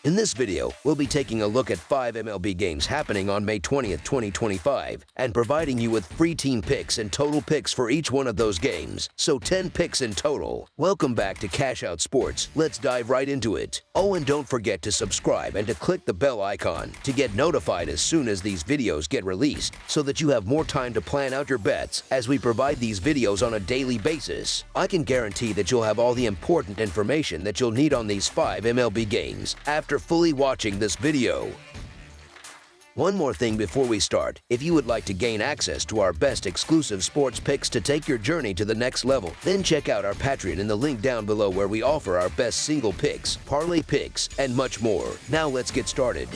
In this video, we'll be taking a look at 5 MLB games happening on May 20th, 2025, and providing you with free team picks and total picks for each one of those games, so 10 picks in total. Welcome back to Cash Out Sports. Let's dive right into it. Oh, and don't forget to subscribe and to click the bell icon to get notified as soon as these videos get released, so that you have more time to plan out your bets as we provide these videos on a daily basis. I can guarantee that you'll have all the important information that you'll need on these 5 MLB games after fully watching this video. One more thing before we start. If you would like to gain access to our best exclusive sports picks to take your journey to the next level, then check out our Patreon in the link down below, where we offer our best single picks, parlay picks, and much more. Now let's get started.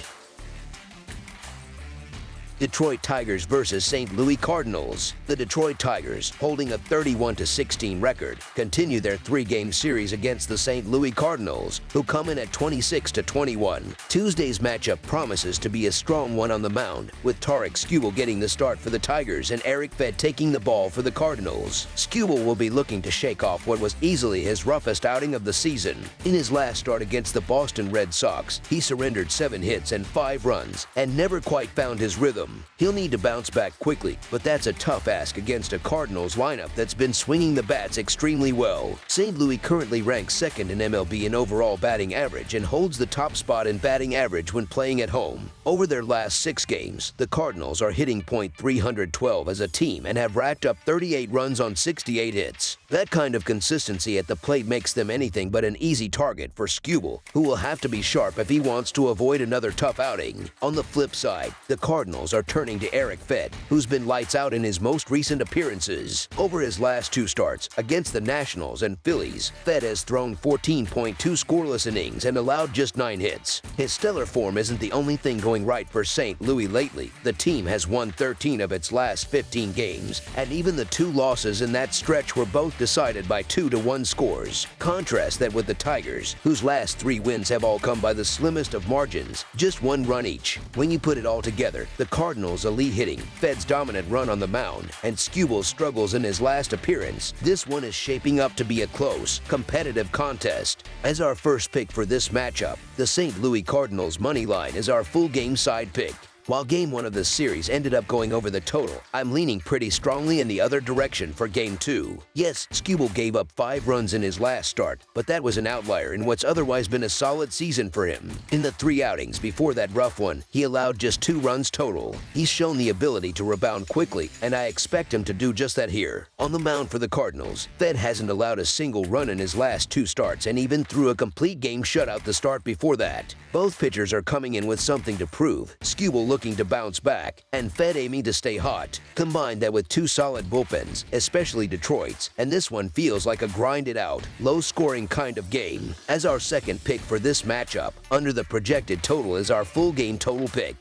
Detroit Tigers versus St. Louis Cardinals. The Detroit Tigers, holding a 31-16 record, continue their 3-game series against the St. Louis Cardinals, who come in at 26-21. Tuesday's matchup promises to be a strong one on the mound, with Tarik Skubal getting the start for the Tigers and Eric Fed taking the ball for the Cardinals. Skubal will be looking to shake off what was easily his roughest outing of the season. In his last start against the Boston Red Sox, he surrendered 7 hits and 5 runs and never quite found his rhythm. He'll need to bounce back quickly, but that's a tough ask against a Cardinals lineup that's been swinging the bats extremely well. St. Louis currently ranks second in MLB in overall batting average and holds the top spot in batting average when playing at home. Over their last 6 games, the Cardinals are hitting .312 as a team and have racked up 38 runs on 68 hits. That kind of consistency at the plate makes them anything but an easy target for Skubal, who will have to be sharp if he wants to avoid another tough outing. On the flip side, the Cardinals are turning to Eric Fed, who's been lights out in his most recent appearances. Over his last 2 starts against the Nationals and Phillies, Fed has thrown 14.2 scoreless innings and allowed just 9 hits. His stellar form isn't the only thing going right for St. Louis lately. The team has won 13 of its last 15 games, and even the 2 losses in that stretch were both decided by 2-1 scores. Contrast that with the Tigers, whose last 3 wins have all come by the slimmest of margins, just 1 run each. When you put it all together, the Cardinals' elite hitting, Fed's dominant run on the mound, and Skubal's struggles in his last appearance, this one is shaping up to be a close, competitive contest. As our first pick for this matchup, the St. Louis Cardinals money line is our full game side pick. While Game 1 of this series ended up going over the total, I'm leaning pretty strongly in the other direction for Game 2. Yes, Skubal gave up 5 runs in his last start, but that was an outlier in what's otherwise been a solid season for him. In the 3 outings before that rough one, he allowed just 2 runs total. He's shown the ability to rebound quickly, and I expect him to do just that here. On the mound for the Cardinals, Fed hasn't allowed a single run in his last 2 starts and even threw a complete game shutout the start before that. Both pitchers are coming in with something to prove. Skubal looking to bounce back, and Fed aiming to stay hot. Combine that with 2 solid bullpens, especially Detroit's, and this one feels like a grinded-out, low-scoring kind of game. As our second pick for this matchup, under the projected total is our full game total pick.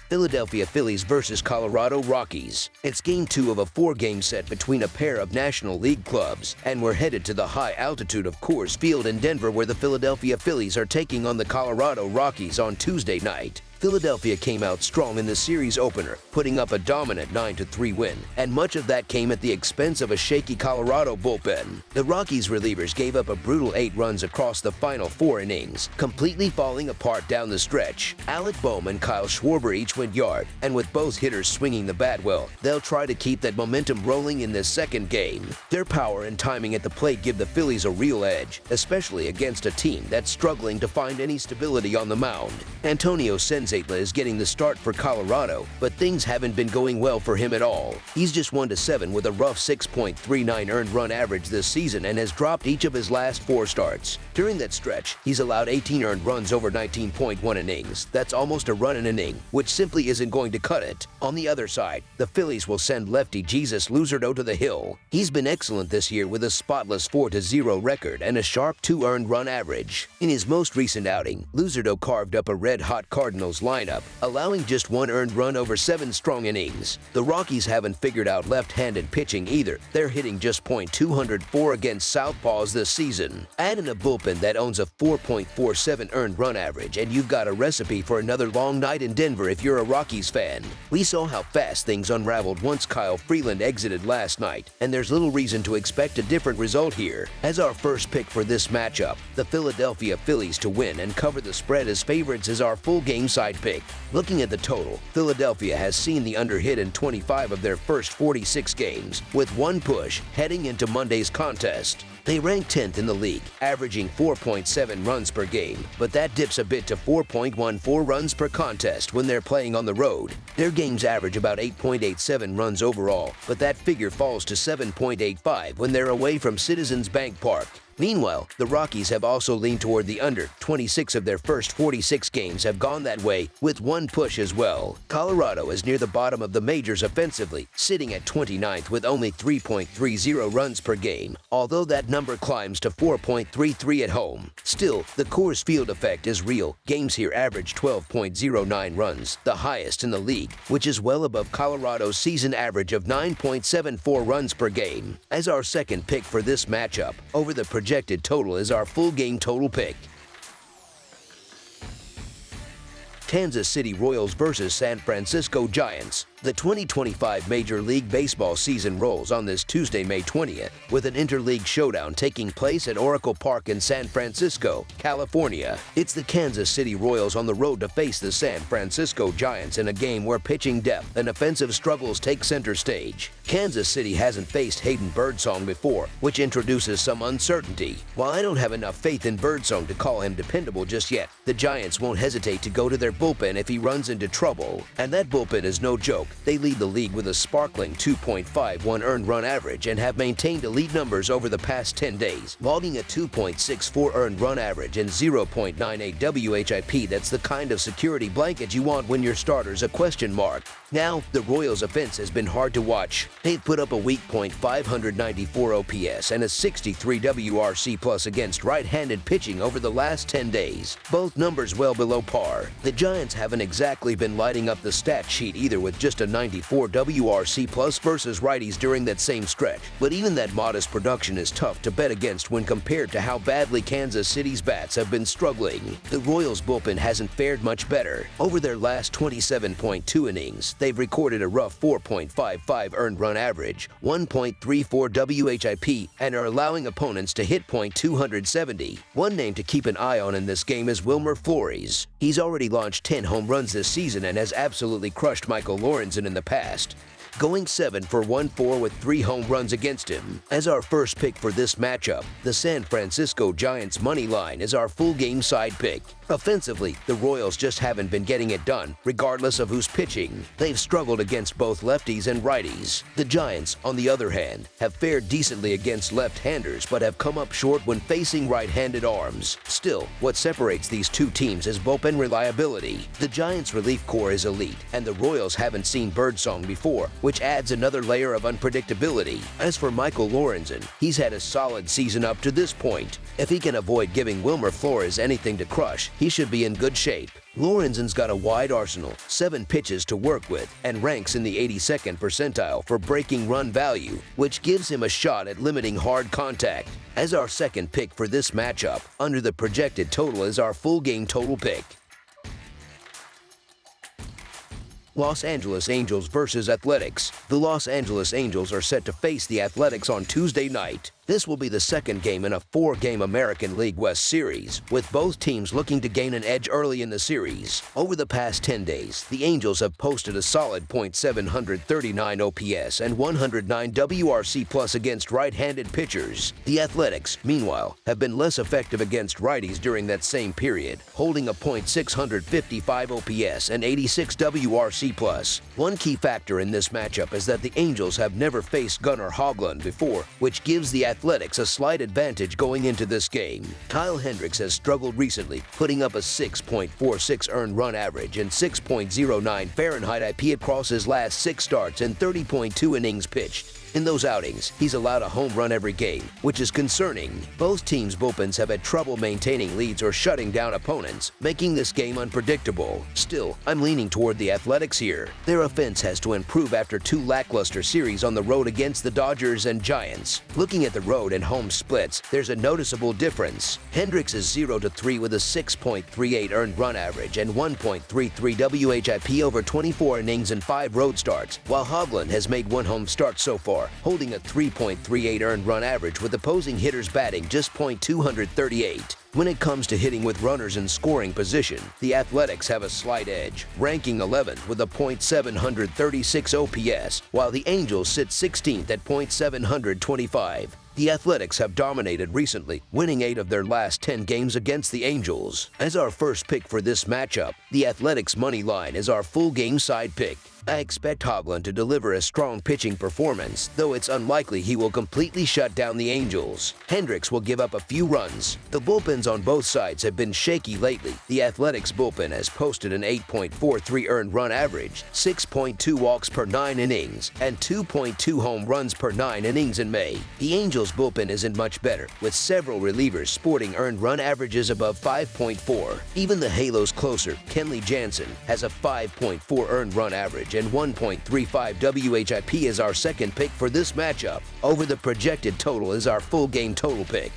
Philadelphia Phillies versus Colorado Rockies. It's Game 2 of a 4-game set between a pair of National League clubs, and we're headed to the high altitude of Coors Field in Denver, where the Philadelphia Phillies are taking on the Colorado Rockies on Tuesday night. Philadelphia came out strong in the series opener, putting up a dominant 9-3 win, and much of that came at the expense of a shaky Colorado bullpen. The Rockies relievers gave up a brutal 8 runs across the final 4 innings, completely falling apart down the stretch. Alec Bohm and Kyle Schwarber each went yard, and with both hitters swinging the bat well, they'll try to keep that momentum rolling in this second game. Their power and timing at the plate give the Phillies a real edge, especially against a team that's struggling to find any stability on the mound. Antonio Senzatela is getting the start for Colorado, but things haven't been going well for him at all. He's just 1-7 with a rough 6.39 earned run average this season and has dropped each of his last 4 starts. During that stretch, he's allowed 18 earned runs over 19.1 innings. That's almost a run an inning, which simply isn't going to cut it. On the other side, the Phillies will send lefty Jesus Luzardo to the hill. He's been excellent this year with a spotless 4-0 record and a sharp 2 earned run average. In his most recent outing, Luzardo carved up a red-hot Cardinals lineup, allowing just 1 earned run over 7 strong innings. The Rockies haven't figured out left-handed pitching either. They're hitting just .204 against southpaws this season. Add in a bullpen that owns a 4.47 earned run average, and you've got a recipe for another long night in Denver if you're a Rockies fan. We saw how fast things unraveled once Kyle Freeland exited last night, and there's little reason to expect a different result here. As our first pick for this matchup, the Philadelphia Phillies to win and cover the spread as favorites is our full game side pick. Looking at the total, Philadelphia has seen the under hit in 25 of their first 46 games, with 1 push heading into Monday's contest. They rank 10th in the league, averaging 4.7 runs per game, but that dips a bit to 4.14 runs per contest when they're playing on the road. Their games average about 8.87 runs overall, but that figure falls to 7.85 when they're away from Citizens Bank Park. Meanwhile, the Rockies have also leaned toward the under. 26 of their first 46 games have gone that way, with 1 push as well. Colorado is near the bottom of the majors offensively, sitting at 29th with only 3.30 runs per game, although that number climbs to 4.33 at home. Still, the Coors Field effect is real. Games here average 12.09 runs, the highest in the league, which is well above Colorado's season average of 9.74 runs per game. As our second pick for this matchup, over the projected total is our full game total pick. Kansas City Royals versus San Francisco Giants. The 2025 Major League Baseball season rolls on this Tuesday, May 20th, with an interleague showdown taking place at Oracle Park in San Francisco, California. It's the Kansas City Royals on the road to face the San Francisco Giants in a game where pitching depth and offensive struggles take center stage. Kansas City hasn't faced Hayden Birdsong before, which introduces some uncertainty. While I don't have enough faith in Birdsong to call him dependable just yet, the Giants won't hesitate to go to their bullpen if he runs into trouble. And that bullpen is no joke. They lead the league with a sparkling 2.51 earned run average and have maintained elite numbers over the past 10 days, logging a 2.64 earned run average and 0.98 WHIP. That's the kind of security blanket you want when your starter's a question mark. Now, the Royals' offense has been hard to watch. They've put up a weak .594 OPS and a 63 WRC plus against right-handed pitching over the last 10 days, both numbers well below par. The Giants haven't exactly been lighting up the stat sheet either, with just a 94 WRC plus versus righties during that same stretch. But even that modest production is tough to bet against when compared to how badly Kansas City's bats have been struggling. The Royals' bullpen hasn't fared much better. Over their last 27.2 innings, they've recorded a rough 4.55 earned run average, 1.34 WHIP, and are allowing opponents to hit .270. One name to keep an eye on in this game is Wilmer Flores. He's already launched 10 home runs this season and has absolutely crushed Michael Lorenzen in the past, going 7 for 1-4 with 3 home runs against him. As our first pick for this matchup, the San Francisco Giants money line is our full game side pick. Offensively, the Royals just haven't been getting it done, regardless of who's pitching. They've struggled against both lefties and righties. The Giants, on the other hand, have fared decently against left-handers but have come up short when facing right-handed arms. Still, what separates these two teams is bullpen reliability. The Giants' relief corps is elite, and the Royals haven't seen Birdsong before, which adds another layer of unpredictability. As for Michael Lorenzen, he's had a solid season up to this point. If he can avoid giving Wilmer Flores anything to crush, he should be in good shape. Lorenzen's got a wide arsenal, 7 pitches to work with, and ranks in the 82nd percentile for breaking run value, which gives him a shot at limiting hard contact. As our second pick for this matchup, under the projected total is our full game total pick. Los Angeles Angels versus Athletics. The Los Angeles Angels are set to face the Athletics on Tuesday night. This will be the second game in a 4-game American League West series, with both teams looking to gain an edge early in the series. Over the past 10 days, the Angels have posted a solid .739 OPS and 109 WRC plus against right-handed pitchers. The Athletics, meanwhile, have been less effective against righties during that same period, holding a .655 OPS and 86 WRC plus. One key factor in this matchup is that the Angels have never faced Gunnar Hoglund before, which gives the Athletics a slight advantage going into this game. Kyle Hendricks has struggled recently, putting up a 6.46 earned run average and 6.09 Fahrenheit IP across his last 6 starts and 30.2 innings pitched. In those outings, he's allowed a home run every game, which is concerning. Both teams' bullpens have had trouble maintaining leads or shutting down opponents, making this game unpredictable. Still, I'm leaning toward the Athletics here. Their offense has to improve after two lackluster series on the road against the Dodgers and Giants. Looking at the road and home splits, there's a noticeable difference. Hendricks is 0-3 with a 6.38 earned run average and 1.33 WHIP over 24 innings and 5 road starts, while Hovland has made one home start so far, holding a 3.38 earned run average with opposing hitters batting just .238. When it comes to hitting with runners in scoring position, the Athletics have a slight edge, ranking 11th with a .736 OPS, while the Angels sit 16th at .725. The Athletics have dominated recently, winning 8 of their last 10 games against the Angels. As our first pick for this matchup, the Athletics' money line is our full game side pick. I expect Hovland to deliver a strong pitching performance, though it's unlikely he will completely shut down the Angels. Hendricks will give up a few runs. The bullpens on both sides have been shaky lately. The Athletics bullpen has posted an 8.43 earned run average, 6.2 walks per 9 innings, and 2.2 home runs per 9 innings in May. The Angels bullpen isn't much better, with several relievers sporting earned run averages above 5.4. Even the Halo's closer, Kenley Jansen, has a 5.4 earned run average and 1.35 WHIP is our second pick for this matchup. Over the projected total is our full game total pick.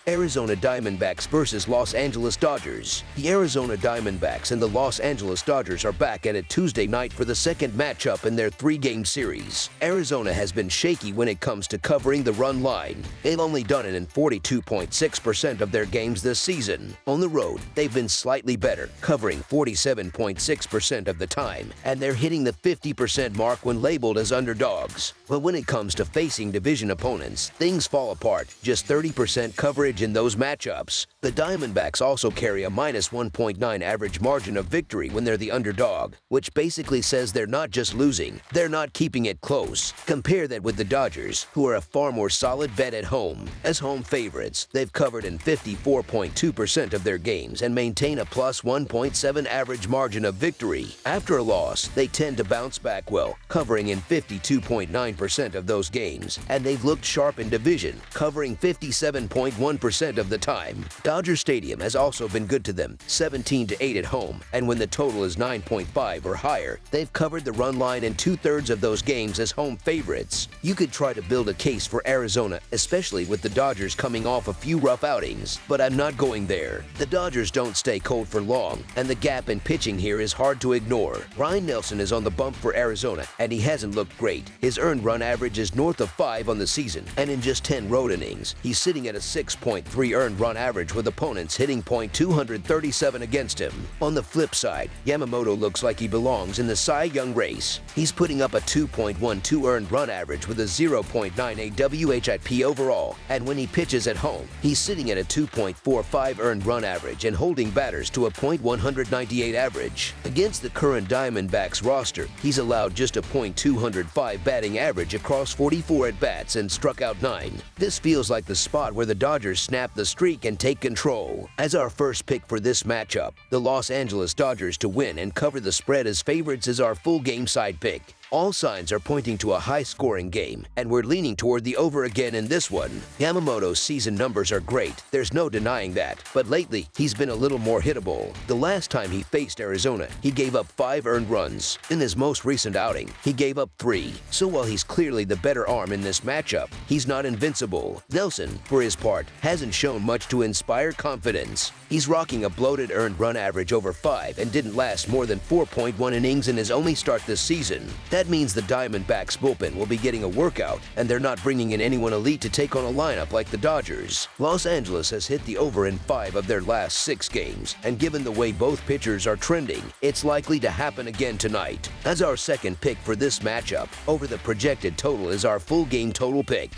Arizona Diamondbacks versus Los Angeles Dodgers. The Arizona Diamondbacks and the Los Angeles Dodgers are back at it Tuesday night for the second matchup in their 3-game series. Arizona has been shaky when it comes to covering the run line. They've only done it in 42.6% of their games this season. On the road, they've been slightly better, covering 47.6% of the time, and they're hitting the 50% mark when labeled as underdogs. But when it comes to facing division opponents, things fall apart, just 30% coverage in those matchups. The Diamondbacks also carry a -1.9 average margin of victory when they're the underdog, which basically says they're not just losing, they're not keeping it close. Compare that with the Dodgers, who are a far more solid bet at home. As home favorites, they've covered in 54.2% of their games and maintain a +1.7 average margin of victory. After a loss, they tend to bounce back well, covering in 52.9% of those games, and they've looked sharp in division, covering 57.1% of the time. Dodger Stadium has also been good to them, 17-8 at home, and when the total is 9.5 or higher, they've covered the run line in 2/3 of those games as home favorites. You could try to build a case for Arizona, especially with the Dodgers coming off a few rough outings, but I'm not going there. The Dodgers don't stay cold for long, and the gap in pitching here is hard to ignore. Ryan Nelson is on the bump for Arizona, and he hasn't looked great. His earned run average is north of 5 on the season, and in just 10 road innings, he's sitting at a 6.3 earned run average with opponents hitting .237 against him. On the flip side, Yamamoto looks like he belongs in the Cy Young race. He's putting up a 2.12 earned run average with a 0.98 WHIP overall, and when he pitches at home, he's sitting at a 2.45 earned run average and holding batters to a .198 average. Against the current Diamondbacks roster, he's allowed just a .205 batting average across 44 at-bats and struck out 9. This feels like the spot where the Dodgers snap the streak and take control. As our first pick for this matchup, the Los Angeles Dodgers to win and cover the spread as favorites is our full game side pick. All signs are pointing to a high-scoring game, and we're leaning toward the over again in this one. Yamamoto's season numbers are great, there's no denying that, but lately, he's been a little more hittable. The last time he faced Arizona, he gave up 5 earned runs. In his most recent outing, he gave up 3. So while he's clearly the better arm in this matchup, he's not invincible. Nelson, for his part, hasn't shown much to inspire confidence. He's rocking a bloated earned run average over 5 and didn't last more than 4.1 innings in his only start this season. That means the Diamondbacks bullpen will be getting a workout, and they're not bringing in anyone elite to take on a lineup like the Dodgers. Los Angeles has hit the over in 5 of their last 6 games, and given the way both pitchers are trending, it's likely to happen again tonight. As our second pick for this matchup, over the projected total is our full game total pick.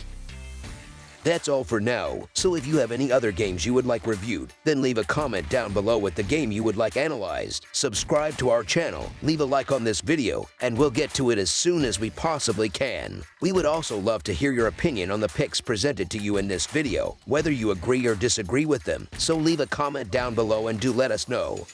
That's all for now, so if you have any other games you would like reviewed, then leave a comment down below with the game you would like analyzed. Subscribe to our channel, leave a like on this video, and we'll get to it as soon as we possibly can. We would also love to hear your opinion on the picks presented to you in this video, whether you agree or disagree with them, so leave a comment down below and do let us know.